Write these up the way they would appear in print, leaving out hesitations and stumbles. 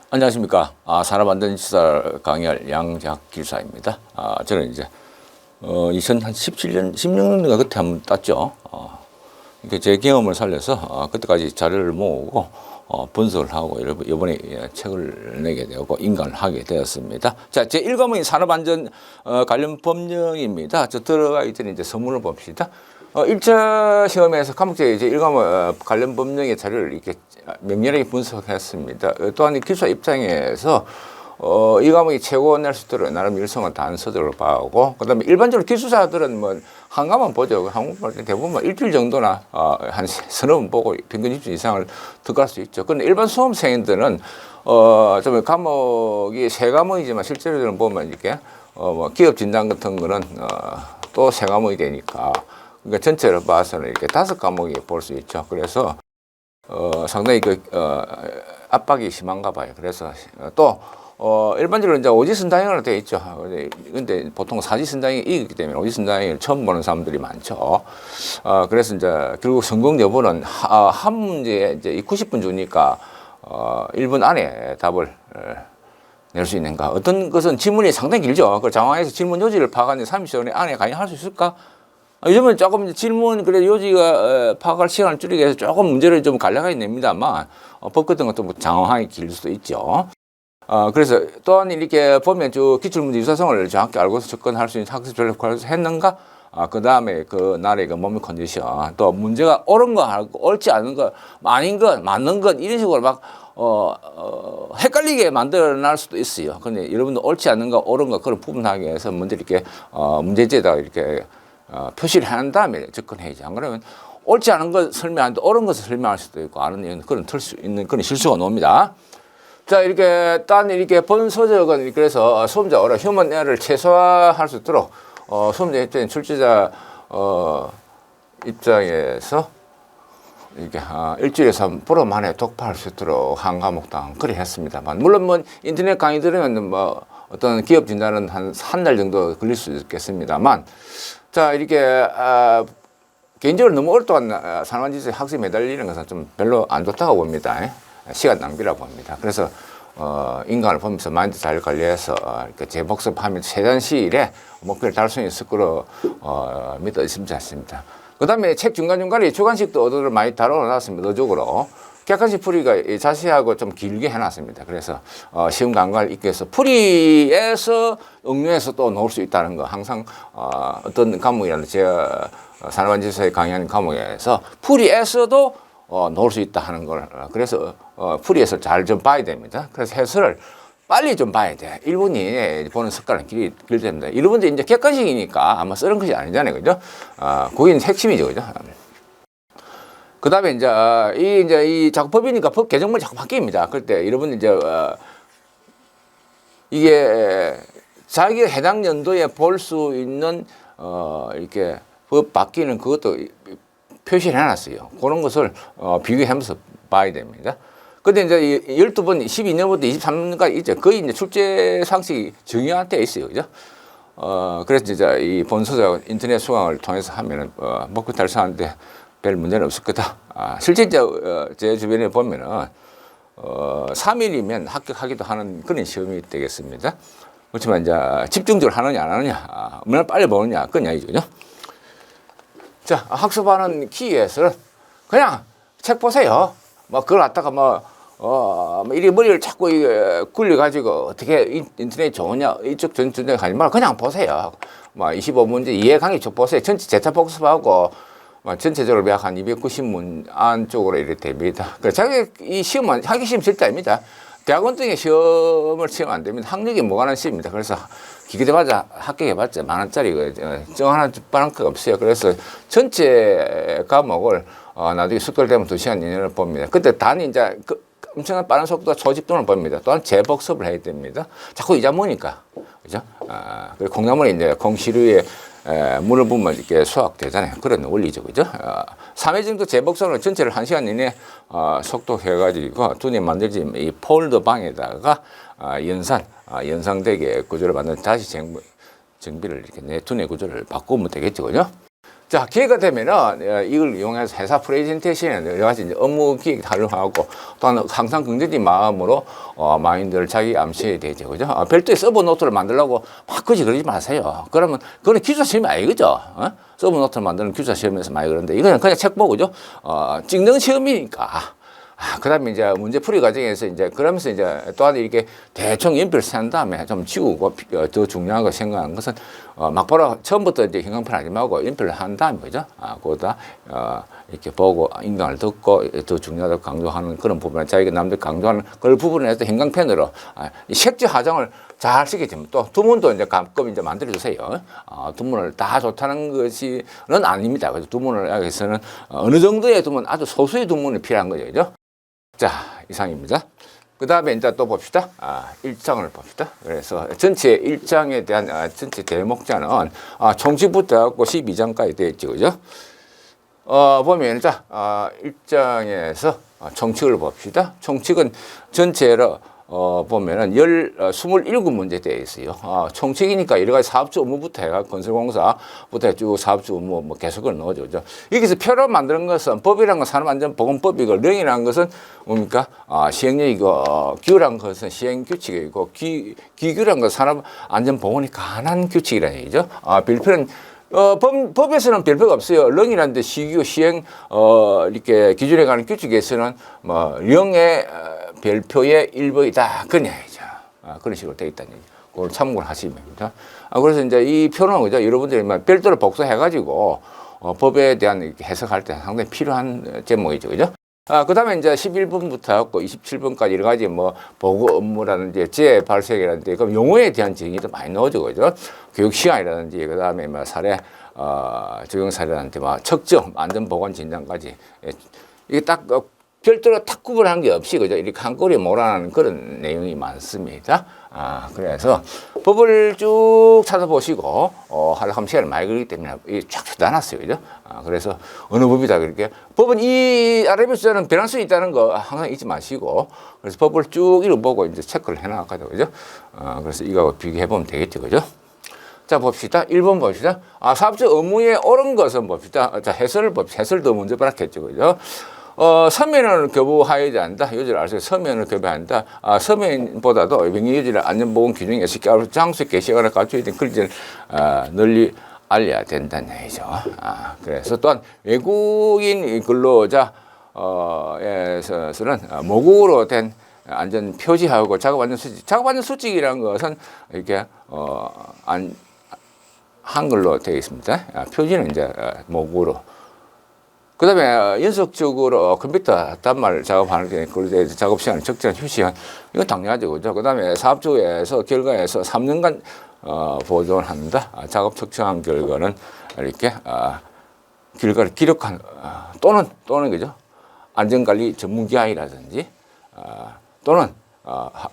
안녕하십니까. 산업안전시설 강의할 양작길사입니다. 저는 이제, 2017년, 16년인가 그때 한번 땄죠. 이렇게 제 경험을 살려서, 그때까지 자료를 모으고, 분석을 하고, 이번에 책을 내게 되었고, 인간을 하게 되었습니다. 자, 제 1과목인 산업안전, 관련 법령입니다. 저 들어가기 전에 이제 서문을 봅시다. 1차 시험에서 과목제 이제 1과목 관련 법령의 자료를 이렇게 명렬하게 분석했습니다. 또한 기술사 입장에서 이 과목이 최고 낼 수 있도록 나름 일성을 다한 서적을 봐오고, 그 다음에 일반적으로 기술사들은 뭐 한 과목 보죠. 한국 볼 때 대부분 일주일 정도나 한 서너 번 보고 평균 일주일 이상을 들어갈 수 있죠. 그런데 일반 수험생들은 좀 과목이 세 과목이지만 실제로는 보면 이렇게 뭐 기업 진단 같은 거는 또 세 과목이 되니까. 그러니까 전체를 봐서는 이렇게 5과목이 볼 수 있죠. 그래서 상당히 압박이 심한가 봐요. 그래서 또 일반적으로 이제 오지선다형으로 되어 있죠. 근데 보통 사지선다형이 이기 때문에 오지선다형을 처음 보는 사람들이 많죠. 그래서 이제 결국 성공 여부는 한 문제에 이제 90분 주니까 1분 안에 답을 낼 수 있는가. 어떤 것은 질문이 상당히 길죠. 그 장황해서 질문 요지를 파악하는데 30초 안에 과연 할 수 있을까? 요즘은 조금 질문, 그래, 요지가 파악할 시간을 줄이기 위해서 조금 문제를 좀 간략하게 냅니다만, 법 같은 것도 뭐 장황하게 길 수도 있죠. 그래서 또한 이렇게 보면 기출문제 유사성을 정확히 알고서 접근할 수 있는 학습 전략을 했는가? 그 다음에 그 나라의 그 몸의 컨디션, 또 문제가 옳은 거 하고 옳지 않은 거, 아닌 것, 맞는 것, 이런 식으로 막, 헷갈리게 만들어 날 수도 있어요. 근데 여러분들 옳지 않은 거, 옳은 거, 그걸 구분하기 위해서 먼저 이렇게, 문제지에다가 이렇게, 표시를 한 다음에 접근해야지. 안 그러면 옳지 않은 것 설명하는데 옳은 것을 설명할 수도 있고, 아는 내용 그런 틀 수 있는 그런 실수가 나옵니다. 자, 이렇게 이렇게 본 서적은 그래서 수험자 어려 휴먼 에어를 최소화할 수 있도록 수험자 입장인 출제자 입장에서 이렇게 일주일에서 3% 만에 독파할 수 있도록 한 과목당 그리 했습니다만, 물론 뭐 인터넷 강의 들으면 뭐 어떤 기업 진단은 한 달 정도 걸릴 수 있겠습니다만, 자, 이렇게 개인적으로 너무 오랫동안 산업안전지수에 학습에 매달리는 것은 좀 별로 안 좋다고 봅니다. 시간 낭비라고 봅니다. 그래서 인간을 보면서 마인드 잘 관리해서 이렇게 재복습하면 최단 시일에 목표를 달성할 수 있을 거로 믿어 있지 않습니다. 그 다음에 책 중간중간에 주관식도 어도를 많이 다뤄놨습니다. 어적으로. 객관식 풀이가 자세하고 좀 길게 해놨습니다. 그래서 시험 감각을 익기 위해서 풀이에서 응용해서 또 놓을 수 있다는 거, 항상 어떤 과목이라는 제가 산업안전지수에 강의하는 과목에서 풀이에서도 놓을 수 있다 하는 걸, 그래서 풀이에서 잘 좀 봐야 됩니다. 그래서 해설을 빨리 좀 봐야 돼. 1분이 보는 습관은 길답니다. 1분도 이제 객관식이니까 아마 쓰는 것이 아니잖아요. 그죠? 그게 핵심이죠. 그죠? 그 다음에 이제 자꾸 법이니까 법 개정문이 자꾸 바뀝니다. 그럴 때 여러분 이제 이게 자기가 해당 연도에 볼 수 있는 이렇게 법 바뀌는 그것도 표시를 해놨어요. 그런 것을 비교하면서 봐야 됩니다. 근데 이제 12번, 12년부터 23년까지 있죠. 거의 이제 출제 상식이 정형화되어 있어요. 그죠? 그래서 이제 이 본서적 인터넷 수강을 통해서 하면은 목표 달성하는데 별 문제는 없을 거다. 실제 이제 제 주변에 보면은 3일이면 합격하기도 하는 그런 시험이 되겠습니다. 그렇지만 이제 집중적으로 하느냐 안 하느냐, 얼마나 빨리 보느냐 그건 이야기죠. 그죠? 자, 학습하는 키에서 그냥 책 보세요. 뭐 그걸 갖다가 이리 머리를 자꾸 굴려가지고 어떻게 인터넷 좋으냐 이쪽 전쟁 하지 말고 그냥 보세요. 25문제 이해 강의 쭉 보세요. 전체 재차 복습하고 전체적으로 약 한 290문 안쪽으로 이렇게 됩니다. 그래서 자기 이 시험은 하기 시험 절대 아닙니다. 대학원 등의 시험을 치면 안 됩니다. 학력이 무관한 시험입니다. 그래서 기계대마자 합격해봤자 10,000원짜리 정 하나 빠른 거 없어요. 그래서 전체 과목을 나중에 숙달되면 2시간 이내로 봅니다. 그때 단위 이제 엄청난 빠른 속도와 초집중을 봅니다. 또한 재복습을 해야 됩니다. 자꾸 잊어먹으니까. 그죠? 그리고 콩나물에 이제 콩시루에 물을 부으면 이렇게 수확되잖아요. 그런 원리죠. 그죠? 3회 정도 재복습을 전체를 1시간 이내 속도해가지고 두뇌 만들지 이 폴더 방에다가 연상되게 구조를 만들어 다시 정비를 이렇게 내 두뇌 구조를 바꾸면 되겠죠. 그죠? 자, 기회가 되면은 이걸 이용해서 회사 프레젠테이션에 여러 가지 이제 업무 기획 활용하고 또한 항상 긍정적인 마음으로 마인드를 자기 암시해야 되죠. 그죠? 별도의 서브 노트를 만들려고 막 굳이 그러지 마세요. 그러면 그거는 기숙사 시험이 아니죠. 서브 노트를 만드는 기숙사 시험에서 많이 그러는데 이거는 그냥 책 보고죠. 찍는 시험이니까. 그 다음에 이제 문제 풀이 과정에서 이제 그러면서 이제 또한 이렇게 대충 연필 세한 다음에 좀 지우고 더 중요한 거 생각하는 것은 막바로 처음부터 이제 형광펜 하지 말고 연필을 한 다음에 그죠? 그거다 이렇게 보고 인강을 듣고 더 중요하다고 강조하는 그런 부분을 자기가 남들 강조하는 그런 부분에서 형광펜으로 색지 화장을 잘 쓰겠지만 또 두문도 이제 가끔 이제 만들어 주세요. 두문을 다 좋다는 것이는 아닙니다. 그래서 두문을 여기서는 어느 정도의 두문, 아주 소수의 두문이 필요한 거죠. 그죠? 자, 이상입니다. 그 다음에 이제 또 봅시다. 1장을 봅시다. 그래서 전체 1장에 대한 전체 대목자는 총칙부터 갖고 12장까지 되어 있죠. 그죠? 보면 자, 1장에서 총칙을 봅시다. 총칙은 전체로 보면은 27문제 되어 있어요. 총칙이니까 여러 가지 사업주 업무부터 해가 건설공사부터 쭉 사업주 업무 뭐 계속을 넣어줘. 여기서 표로 만드는 것은 법이라는 건 산업안전보건법이고 령이라는 것은 뭡니까? 시행령이고 규라는 것은 시행규칙이고 기규라는 것은 산업안전보건이 관한 규칙이라는 얘기죠. 별표는 법에서는 별표가 없어요. 령이라는 데 시규 시행 이렇게 기준에 관한 규칙에서는 뭐 령의 별표의 일부이다. 그런 얘기죠. 그런 식으로 되어 있다는 얘기죠. 그걸 참고를 하시면 됩니다. 그래서 이제 이 표는 그죠. 여러분들이 별도로 복사해가지고 법에 대한 해석할 때 상당히 필요한 제목이죠. 그죠? 그 다음에 이제 11번부터 27번까지 여러 가지 뭐 보고 업무라든지 재해 발생이라든지 그럼 용어에 대한 정의도 많이 넣어줘. 그죠? 교육 시간이라든지 그 다음에 뭐 사례, 적용 사례라든지 뭐 측정, 안전보건 진단까지 이게 딱 별도로 탁 구분한 게 없이 그죠? 이렇게 한 꼬리에 몰아나는 그런 내용이 많습니다. 그래서 법을 쭉 찾아보시고 하려면 시간을 많이 걸리기 때문에 쫙 놔놨어요. 그죠? 그래서 어느 법이다 그렇게 법은 이 아래에 숫자는 변할 수 있다는 거 항상 잊지 마시고 그래서 법을 쭉 읽어보고 이제 체크를 해나가죠. 그죠? 그래서 이거하고 비교해 보면 되겠죠. 그죠? 자, 봅시다. 1번 봅시다. 사업주 업무에 옳은 것은 봅시다. 자, 해설도 먼저 봐라겠죠. 그죠? 서면을 교부하여야 한다. 요지를 아세요? 서면을 교부한다. 서면보다도 명예유지를 안전보건 규정에서 장수 게시관을 갖추어야 되는 글자를 널리 알려야 된다는 얘기죠. 그래서 또한 외국인 근로자 에서는 모국어로 된 안전 표지하고 작업 안전 수칙이라는 것은 이렇게 한글로 되어 있습니다. 표지는 이제 모국어로. 그 다음에 연속적으로 컴퓨터 단말 작업하는 게 그걸 작업 시간, 적절한 휴식 시간 이건 당연하죠. 그죠? 그 다음에 사업주에서 결과에서 3년간 보존을 한다. 작업 측정한 결과는 이렇게 결과를 기록한 또는 그죠? 안전관리 전문기관이라든지 또는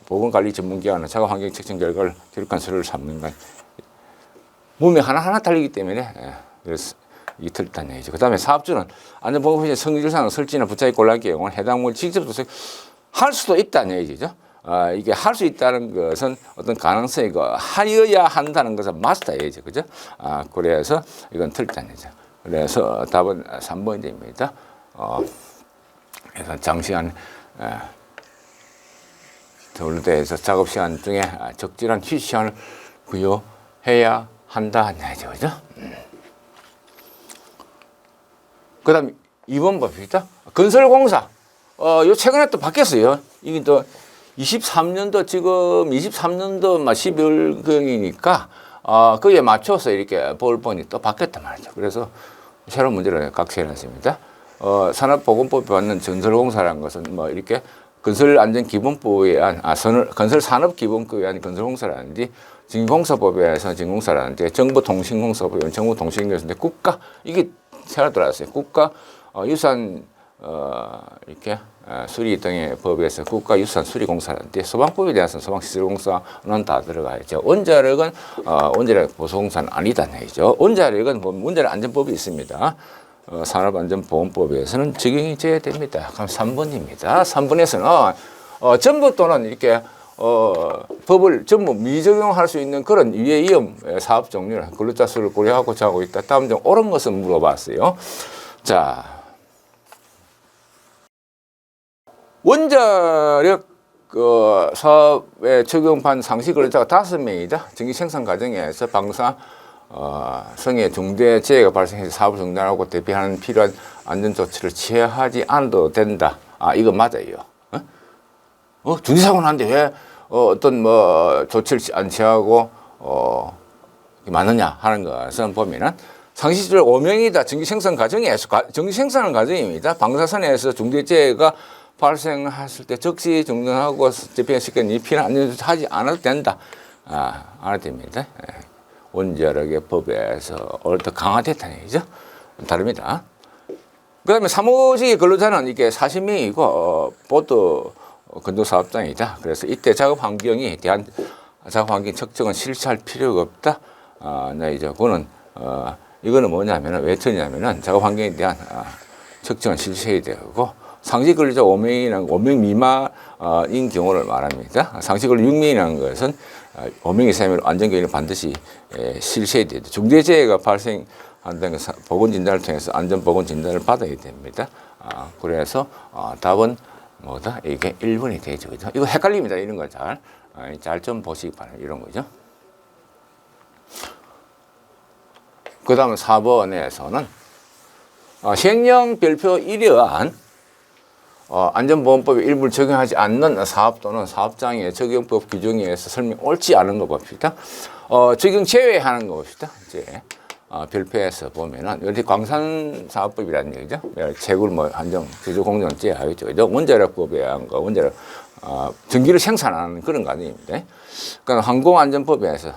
보건관리 전문기관은 작업 환경 측정 결과를 기록한 서류를 3년간 문명 하나하나 달리기 때문에 그래서 이 틀렸다는 얘기죠. 그 다음에 사업주는 안전보건법의 성질상 설치나 부착의 곤란한 경우는 해당 물 직접 할 수도 있다는 얘기죠. 이게 할 수 있다는 것은 어떤 가능성이고 하여야 한다는 것은 맞다 얘기죠. 그죠? 그래서 이건 틀렸다는 얘기죠. 그래서 답은 3번입니다. 그래서 장시간 더울때에서 작업 시간 중에 적절한 휴식 시간을 부여해야 한다는 얘기죠. 그죠? 그 다음 2번 봅시다. 건설공사. 요 최근에 또 바뀌었어요. 이게 또 23년도 지금 23년도 12월경이니까 거기에 맞춰서 이렇게 볼본이 또 바뀌었단 말이죠. 그래서 새로운 문제를 각색해놨습니다. 산업보건법에 받는 건설공사라는 것은 뭐 이렇게 건설안전기본법에 의한 건설산업기본법에 의한 건설공사라든지 진공사법에서 진공사라든지 정보통신공사법에 의한 정보통신공사인데 국가 이게 새로 들어왔어요. 국가 유산 이렇게 수리 등의 법에서 국가 유산 수리공사라든지 소방법에 대해서 소방시설공사는 다 들어가야죠. 원자력은 원자력 보수공사는 아니다는 얘기죠. 원자력은 원자력 안전법이 있습니다. 산업안전보건법에서는 적용이 돼야 됩니다. 그럼 3번입니다. 3번에서는 전부 또는 이렇게 법을 전부 미적용할 수 있는 그런 유해위험 사업 종류를 근로자 수를 고려하고 하고 있다. 다음 중 옳은 것은 물어봤어요. 자, 원자력 사업에 적용판 상시 근로자가 5명이다. 전기 생산 과정에서 방사 성의 중대 재해가 발생해서 사업을 중단하고 대비하는 필요한 안전 조치를 취하지 않아도 된다. 이거 맞아요. 중대사고 났는데 왜 어떤 뭐 조치를 안 취하고 많느냐 하는 것은 보면은 상시적 5명이다. 전기 생산 과정에서 전기 생산 과정입니다. 방사선에서 중대재해가 발생했을 때 즉시 중단하고 재배시킨 이 필요한 안전조치 하지 않아도 된다. 알아야 됩니다. 원자력의 법에서 오늘 더 강화됐다는 얘기죠. 다릅니다. 그 다음에 사무직 근로자는 이게 40명이고 보드 건조사업장이다. 그래서 이때 작업 환경이 대한 작업 환경 측정은 실시할 필요가 없다. 이제 그거는 이거는 뭐냐면은 왜 틀냐면은 작업 환경에 대한 측정은 실시해야 되고 상시 근로자 5명 미만인 경우를 말합니다. 상시 근로 6명이라는 것은 5명 이상이면 안전교육을 반드시 실시해야 되죠. 중대재해가 발생한다는 것은 보건진단을 통해서 안전보건진단을 받아야 됩니다. 그래서 답은 뭐다? 이게 1번이 되죠. 그죠? 이거 헷갈립니다. 이런 거 잘 좀 보시기 바랍니다. 이런 거죠. 그 다음 4번에서는 시행령 별표 이러한 안전보건법의 일부를 적용하지 않는 사업 또는 사업장의 적용법 규정에 의해서 설명 옳지 않은 거 봅시다. 적용 제외하는 거 봅시다. 이제 별표에서 보면은 여기 광산사업법이라는 얘기죠. 채굴 뭐 한정 제조 공정 제하였죠. 그죠? 원자력법에 의한 거 원자력 전기를 생산하는 그런 과정입니다. 그러니까 항공안전법에서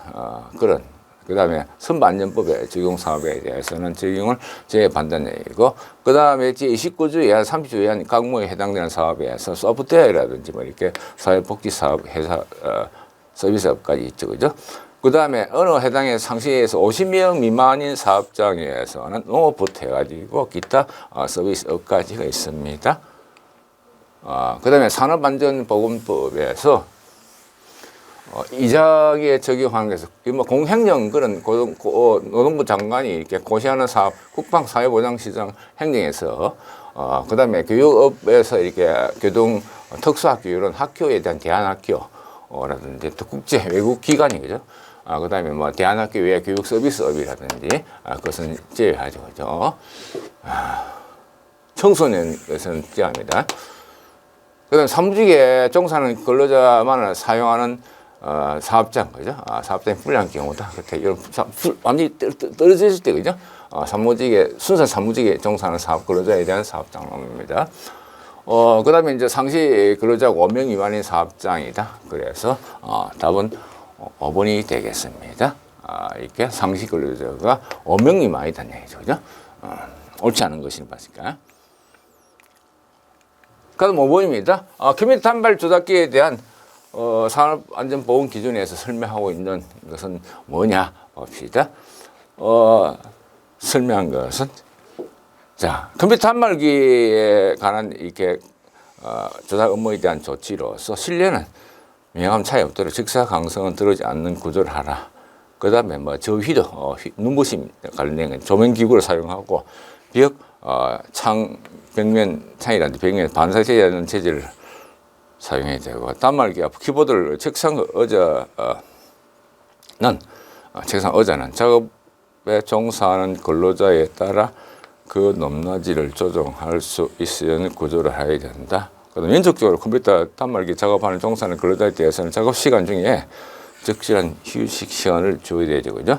그런 그다음에 선반안전법의 적용 사업에 대해서는 적용을 제외한다는 얘기고, 그다음에 제29주 이하 30주 이하 각목에 해당되는 사업에서 소프트웨어라든지 뭐 이렇게 사회복지 사업, 회사 서비스업까지 있죠, 그죠? 그다음에 어느 해당의 상시에서 50명 미만인 사업장에서는 농업부터 해가지고 기타 서비스업까지가 있습니다. 그다음에 산업안전보건법에서 이 장에 적용하는 것은 뭐 공행령 그런 노동부 장관이 이렇게 고시하는 사업, 국방사회보장시장 행정에서 그다음에 교육업에서 이렇게 교동 특수학교 이런 학교에 대한 대안학교라든지 또 국제 외국 기관이 그죠. 그다음에 뭐 대안학교 외 교육 서비스업이라든지 그것은 제외하죠, 그죠. 청소년 것은 제외합니다. 그다음 사무직에 종사하는 근로자만을 사용하는 사업장, 그죠? 사업장이 불리한 경우다. 그때 이런 완전히 떨어졌을 때, 그죠? 사무직에, 순수 사무직에 종사하는 사업 근로자에 대한 사업장입니다. 그 다음에 이제 상시 근로자 5명 미만인 사업장이다. 그래서, 답은 5번이 되겠습니다. 이렇게 상시 근로자가 5명 미만이다는 얘기죠. 그죠? 옳지 않은 것을 봤으니까. 그 다음 5번입니다. 컴퓨터 단발 조작기에 대한 산업안전보건 기준에서 설명하고 있는 것은 뭐냐 봅시다. 설명한 것은 자 컴퓨터 단말기에 관한 이렇게 조작 업무에 대한 조치로서 신뢰는 명함 차이 없도록 직사광선은 들어오지 않는 구조를 하라. 그 다음에 뭐 저휘도 눈부심 관련된 조명기구를 사용하고 벽 창 벽면 창이라든지 벽면 반사제하는 재질을 사용해야 되고, 단말기 키보드를 책상 의자는 작업에 종사하는 근로자에 따라 그 높낮이를 조정할 수 있는 구조를 해야 된다. 그다음 연속적으로 컴퓨터 단말기 작업하는 종사하는 근로자에 대해서는 작업 시간 중에 적절한 휴식 시간을 줘야 되죠, 그죠?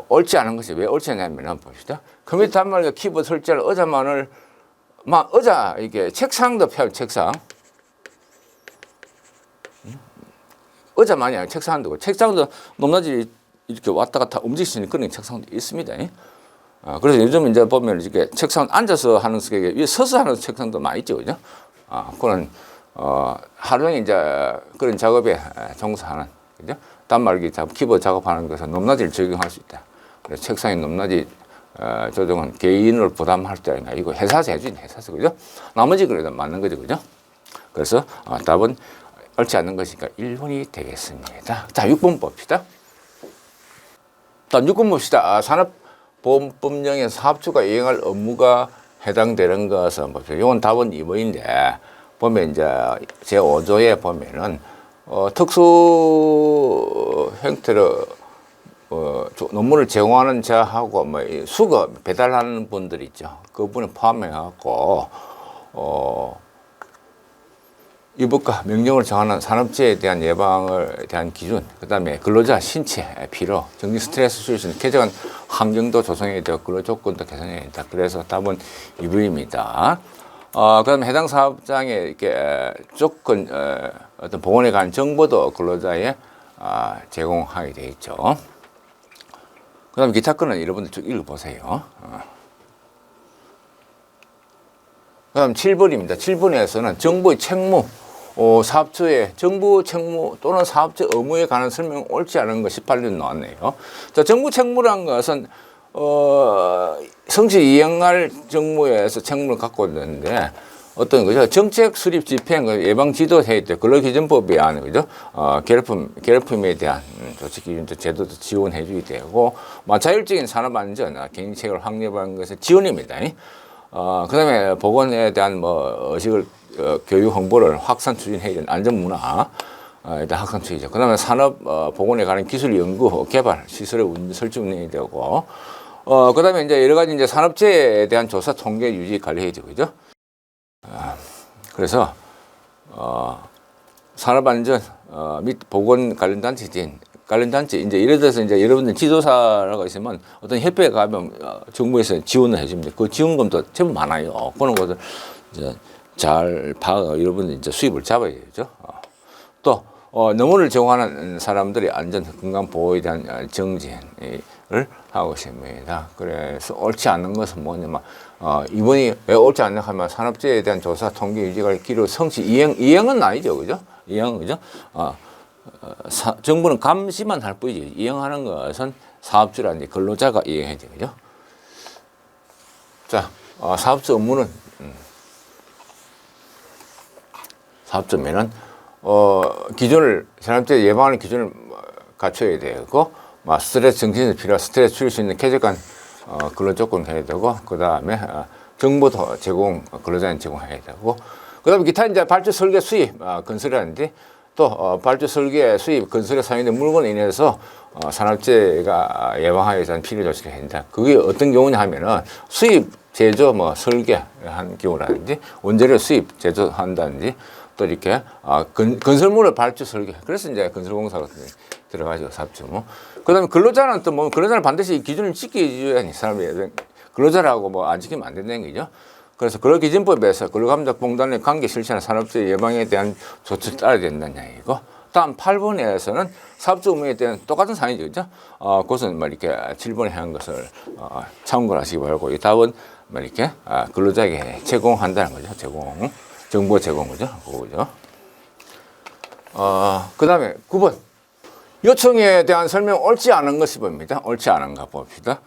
옳지 않은 것이 왜 옳지 않냐면 한번 봅시다. 컴퓨터 단말기 키보드 설치할 의자만을 의자 이게 책상도 펴요, 책상. 의자만이 아니라 책상도, 책상도 높낮이 이렇게 왔다 갔다 움직일 수 있는 그런 책상도 있습니다. 그래서 요즘 이제 보면 이렇게 책상 앉아서 하는 속에 위에 서서 하는 책상도 많이 있죠, 그죠? 그런 하루 종일 이제 그런 작업에 종사하는, 그죠? 단말기 작업, 키보드 작업하는 것은 높낮이를 적용할 수 있다. 그래서 책상의 높낮이 조정은 개인을 부담할 때 아닌가. 이거 회사에서 해주는 회사에서, 그죠? 나머지 그래도 맞는 거죠, 그죠? 그래서 답은 옳지 않는 것이니까 1번이 되겠습니다. 자, 6번 봅시다. 자, 6번 봅시다. 산업보험법령에 사업주가 이행할 업무가 해당되는 것은 봅시다. 이건 답은 2번인데, 보면 이제 제5조에 보면은, 특수 형태로, 논문을 제공하는 자하고, 뭐, 수거, 배달하는 분들 있죠. 그분을 포함해갖고, 위법과 명령을 정하는 산업재해에 대한 예방에 대한 기준, 그 다음에 근로자 신체, 피로, 정신 스트레스 줄수 있는 쾌적한 환경도 조성해야 되고 근로 조건도 개선해야 된다. 그래서 답은 2번입니다. 그 다음에 해당 사업장에 이렇게 조건, 어떤 보건에 관한 정보도 근로자에 제공하게 되어 있죠. 그 다음에 기타 건은 여러분들 쭉 읽어보세요. 그 다음 7번입니다. 7번에서는 정부의 책무, 사업주의 정부 책무 또는 사업주 의무에 관한 설명 옳지 않은 거 18년 나왔네요. 자, 정부 책무란 것은, 성실 이행할 정무에서 책무를 갖고 있는데, 어떤 거죠? 정책 수립 집행, 예방 지도 해야 돼. 근로기준법에 의한 거죠. 괴롭힘에 대한 조치 기준도 제도도 지원해 주게 되고, 자율적인 산업 안전, 경쟁력을 확립하는 것의 지원입니다. 그 다음에 보건에 대한 의식을, 교육 홍보를 확산 추진해야 되는 안전문화, 일단 확산 추진이죠. 그 다음에 산업, 보건에 관한 기술 연구, 개발, 시설의 설치 운영이 되고, 그 다음에 이제 여러 가지 이제 산업재해에 대한 조사, 통계, 유지, 관리해야 되고, 그죠? 그래서, 산업안전, 및 보건 관련 단체진, 이제 예를 들어서 이제 여러분들 지도사라고 있으면 어떤 협회에 가면 정부에서 지원을 해줍니다. 그 지원금도 제법 많아요. 그런 것들 이제 잘 봐서 여러분들 이제 수입을 잡아야 되죠. 또, 논문을 제공하는 사람들의 안전, 건강 보호에 대한 정진을 하고 있습니다. 그래서 옳지 않는 것은 뭐냐면, 이번이 왜 옳지 않냐 하면 산업재해에 대한 조사, 통계, 유지가 기록, 성취, 이행은 아니죠. 그죠? 그죠? 정부는 감시만 할 뿐이지 이행하는 것은 사업주라든지 근로자가 이행해야 되죠. 자, 사업주 업무는 사업주면은 기준을 산업재해 예방하는 기준을 갖춰야 되고, 스트레스 정신에 필요한 스트레스 줄일 수 있는 쾌적한 근로 조건을 해야 되고, 그 다음에 정보도 제공 근로자는 제공해야 되고, 그 다음에 기타 이제 발주 설계 수입 건설이라든지 또 발주 설계 수입 건설에 사용된 물건에 인해서 산업재해가 예방하기 위해서는 필요 조치를 해야 된다. 그게 어떤 경우냐 하면은 수입 제조 설계한 경우라든지 원재료 수입 제조한다든지 또 이렇게 건설물을 발주 설계. 그래서 이제 건설공사가 들어가죠, 사업주. 그다음에 근로자는 또 근로자는 반드시 이 기준을 지켜줘야 사람이 근로자라고 안 지키면 안 된다는 거죠. 그래서 근로기준법에서 근로감독공단의 관계 실시하는 산업재해 예방에 대한 조치를 따라야 된다는 얘기고, 다음 8번에서는 사업주 의무에 대한 똑같은 사항이죠, 그죠? 그것은 이렇게 7번에 한 것을 참고를 하시기 바라고, 이 답은 이렇게 근로자에게 제공한다는 거죠, 정보 제공 거죠, 그거죠. 그 다음에 9번. 요청에 대한 설명 옳지 않은 것이 봅니다. 옳지 않은가 봅시다.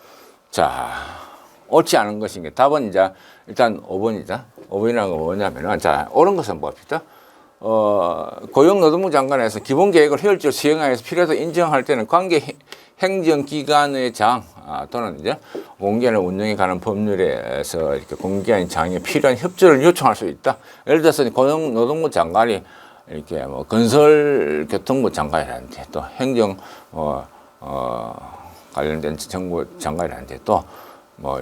자, 옳지 않은 것인 게 답은 이제 일단 5번이다. 5번이라는 건 뭐냐면은, 자, 옳은 것은 뭡니까? 고용노동부 장관에서 기본계획을 효율적으로 시행하기 위해서 필요해서 인정할 때는 관계 행정기관의 장, 또는 이제 공개하는 운영에 관한 법률에서 이렇게 공개한 장에 필요한 협조를 요청할 수 있다. 예를 들어서 고용노동부 장관이 이렇게 건설교통부 장관이라든지 또 행정, 관련된 정부 장관이라든지 또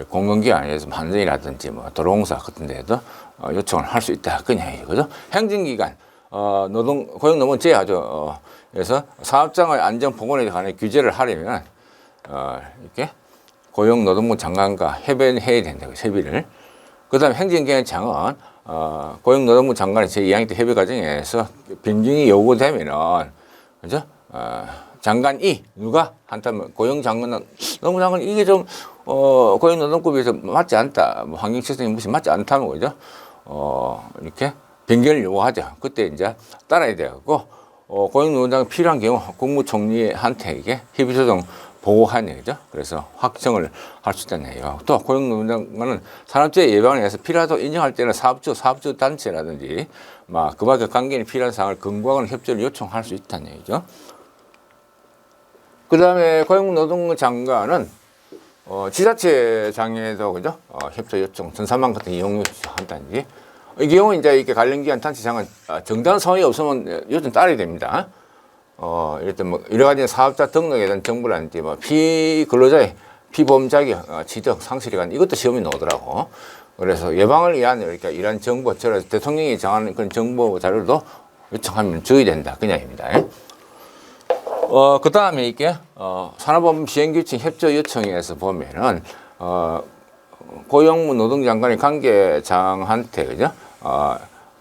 공공기관에서 환전이라든지 도로공사 같은 데도 요청을 할 수 있다. 그냥 이거죠. 행정기관, 고용노동부 제하죠. 그래서 사업장의 안전 보건에 관한 규제를 하려면, 이렇게 고용노동부 장관과 협의해야 된다고, 협의를. 그 다음에 행정기관 장은, 고용노동부 장관의 제2항 때 협의 과정에서 변경이 요구되면은, 그죠? 장관이 누가 한다면 고용장관은 노동부 장관 이게 좀 고용노동법에서 맞지 않다, 환경시스템이 무슨 맞지 않다면 그죠? 이렇게 변경을 요구하죠. 그때 이제 따라야 되고, 고용노동장이 필요한 경우 국무총리한테 이게 협의조정 보호한 얘기죠. 그래서 확정을 할 수 있다는 얘기예요. 또 고용노동장관은 산업재해 예방을 위해서 필요하다고 인정할 때는 사업주 단체라든지 막 그밖에 관계인이 필요한 사항을 권고하거나 협조를 요청할 수 있다는 얘기죠. 그 다음에 고용노동장관은 지자체장에도 그죠? 협조 요청, 전산망 같은 이용 요청한다든지 이 경우 이제 이렇게 관련기관 단체장은 정당 성의 없으면 요즘 따라야 됩니다. 이랬던 뭐 여러 가지 사업자 등록에 대한 정보라든지 뭐 피근로자의 피보험 자격 취득 상실이간 이것도 시험이 나오더라고. 그래서 예방을 위한 그러니까 이런 정보, 대통령이 정하는 그런 정보 자료도 요청하면 주의된다 그냥입니다. 그 다음에 이게 산업법 시행규칙 협조 요청에서 보면은 고용부 노동장관이 관계장한테 그죠?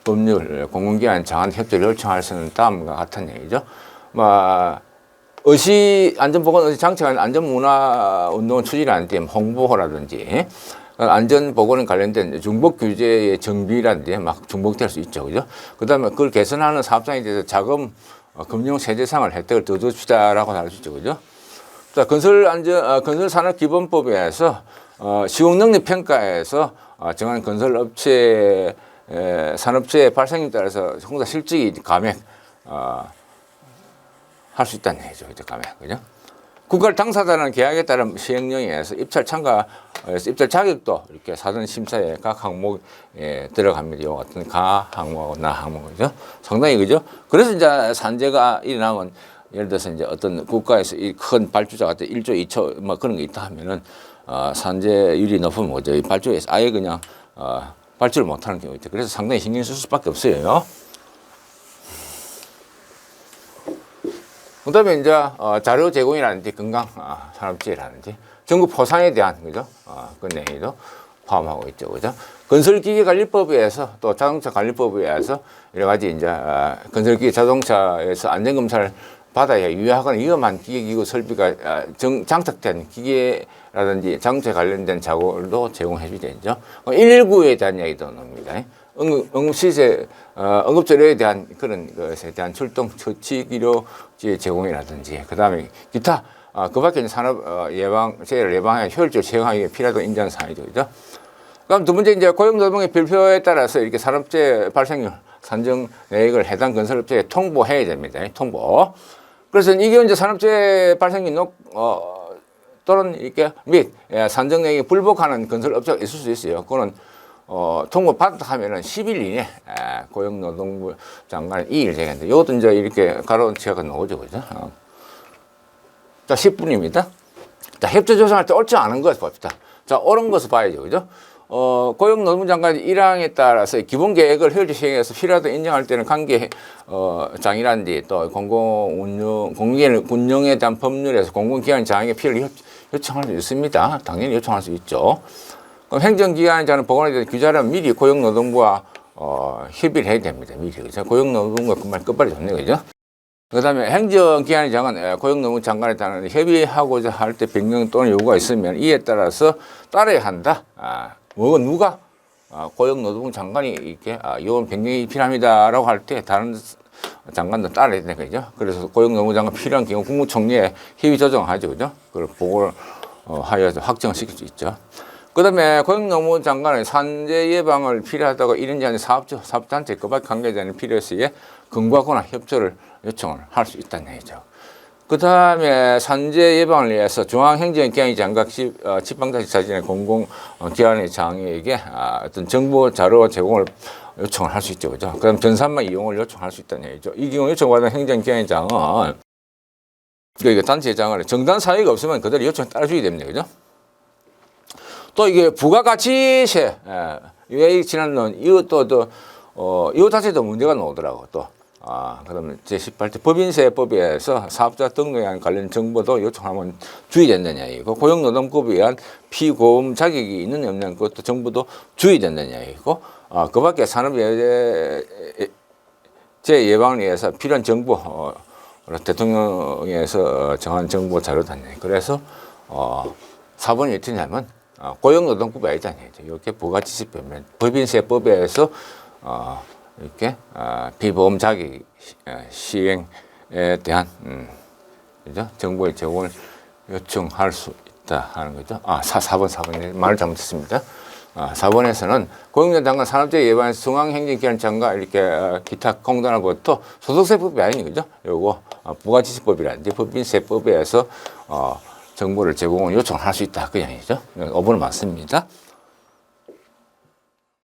법률 공공기관 장한 협조를 요청할 수 있는 다음과 같은 얘기죠. 의시 안전보건 의시 장치가 안전문화 운동을 추진하는 데 홍보라든지 안전보건에 관련된 중복 규제의 정비라든지 막 중복될 수 있죠, 그죠? 그 다음에 그걸 개선하는 사업장에 대해서 자금 금융 세제상을 혜택을 더 줍시다라고 할 수 있죠, 그죠? 자, 건설산업기본법에서 시공능력 평가에서 정한 건설업체 산업재해 발생에 따라서 홍사 실직이 감액 할 수 있다는 얘기죠. 감액, 그죠? 국가를 당사자라는 계약에 따른 시행령에서 입찰 참가, 입찰 자격도 이렇게 사전 심사에 각 항목에 들어갑니다. 이 같은 가 항목하고 나 항목이죠. 상당히 그죠? 그래서 이제 산재가 일어나면 예를 들어서 이제 어떤 국가에서 이 큰 발주자 같은 1조, 2조 뭐 그런 게 있다 하면은 산재율이 높으면 뭐죠? 이 발주에서 아예 그냥 발주를 못하는 경우 있죠. 그래서 상당히 신경 쓸 수밖에 없어요. 그 다음에 이제 자료 제공이라든지 건강 산업재해라든지 정부 포상에 대한 그죠? 그 내용도 포함하고 있죠. 그죠? 건설기계관리법에서 또 자동차관리법에 의해서 여러 가지 이제 건설기계 자동차에서 안전검사를 받아야 유효하거나 위험한 기계기구 설비가 장착된 기계라든지 자동차에 관련된 자료도 제공해 주죠. 119에 대한 이야기도 나옵니다. 응급시세, 응급처리에 대한 그런 것에 대한 출동 처치 기록지 제공이라든지, 그 다음에 기타, 그 밖에 산업 재해를 예방하여 효율적으로 시행하기 위해 필요하다고 인정하는 사항이죠. 그죠? 그럼 두 번째, 이제 고용노동의 별표에 따라서 이렇게 산업재해 발생률 산정 내역을 해당 건설업체에 통보해야 됩니다. 통보. 그래서 이게 이제 산업재해 발생률 또는 이렇게 및 산정 내역이 불복하는 건설업체가 있을 수 있어요. 그거는 통보 받았다 하면은 10일 이내 고용노동부 장관이 이의를 제기한다. 이것도 이제 이렇게 가로운 치가 나오죠, 그죠? 자, 10분입니다. 자, 협조 조성할 때 옳지 않은 것 봅시다. 자, 옳은 것을 봐야죠, 그죠? 고용노동부 장관이 1항에 따라서 기본 계획을 효율적 시행해서 필요하다고 인정할 때는 관계 장이라든지 또 공공기관 운영에 대한 법률에서 공공기관 장에게 필요를 요청할 수 있습니다. 당연히 요청할 수 있죠. 그럼 행정기관이 자는 보건에 대한 규제는 미리 고용노동부와 협의를 해야 됩니다. 미리. 그죠? 고용노동부가 그 말 끝발이 좋네요. 그죠? 그 다음에 행정기관의 장은 고용노동부 장관에 따른 협의하고자 할 때 변경 또는 요구가 있으면 이에 따라서 따라야 한다. 누가? 고용노동부 장관이 이렇게 이런 변경이 필요합니다라고 할 때 다른 장관도 따라야 되는 거죠. 그래서 고용노동부 장관 필요한 경우 국무총리에 협의 조정하죠. 그죠? 그걸 보고를 하여서 확정시킬 수 있죠. 그 다음에 고용노동부 장관은 산재 예방을 필요하다고 이런지 아닌 사업단체 그밖 관계자는 필요시에 권고하거나 협조를 요청을 할 수 있다는 얘기죠. 그 다음에 산재 예방을 위해서 중앙행정기관의 장각 지방자치단체의 공공기관의 장에게 어떤 정보 자료 제공을 요청을 할 수 있죠. 그죠? 그 다음 전산망 이용을 요청할 수 있다는 얘기죠. 이 경우 요청받은 행정기관의 장은 그러니까 단체장을 정당 사유가 없으면 그대로 요청 따라주게 됩니다. 그죠? 또 이게 부가가치세, 왜 지난번 이것도 이거 자체도 문제가 나오더라고 또. 그 다음에 제18조 법인세법에서 사업자 등록에 대한 관련 정보도 요청하면 주의된다는 얘기고, 고용노동법에 의한 피고음 자격이 있는 없는 것도 정보도 주의된다는 얘기고, 그 밖에 산업재해 예방을 위해서 필요한 정보, 대통령에서 정한 정보 자료다는 얘기. 그래서 4번이 어떻게 냐면 고용노동법이 아니잖아요. 이렇게 부가가치세법이면 법인세법에서 이렇게 비보험 자격 시행에 대한 그죠? 정보의 제공을 요청할 수 있다 하는 거죠. 4번 말을 잘못했습니다. 4번에서는 고용노동부 장관 산업재해 예방 중앙행정기관장과 이렇게 기타 공단으로부터 소득세법이 아닌 거죠. 요거 부가지시법이라든지 법인세법에 의해서 정보를 제공을 요청할 수 있다 그 이야기죠. 5번은 맞습니다.